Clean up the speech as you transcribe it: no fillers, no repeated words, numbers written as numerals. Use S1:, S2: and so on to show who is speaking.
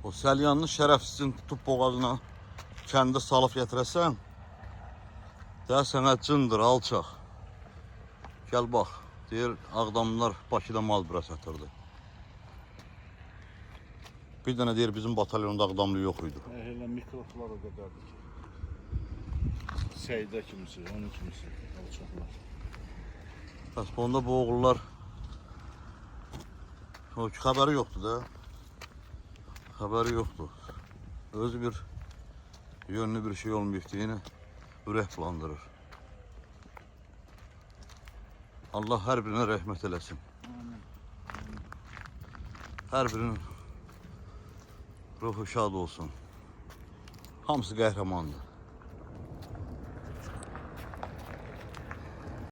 S1: O Səlyanını şərəfsizin tutub boğazına kəndə salıb gətirəsən, də sənə cındır, alçaq. Gəl bax, deyir, Ağdamlılar Bakıda mal bura satırdı. Bir dənə deyir, bizim batalyonda Ağdamlı yox idi.
S2: Elə mikroflar o qədərdir ki. Seydə kimisi, onun kimisi, alçaqlar.
S1: Bəs onda bu oğullar o ki, xəbəri yoxdur da. Xəbəri yoxdur. Özü bir yönlü bir şey olmayıbdığını ürək bulandırır. Allah hər birinə rəhmət eləsin. Hər birinin ruhu şad olsun. Hamısı qəhrəmandır.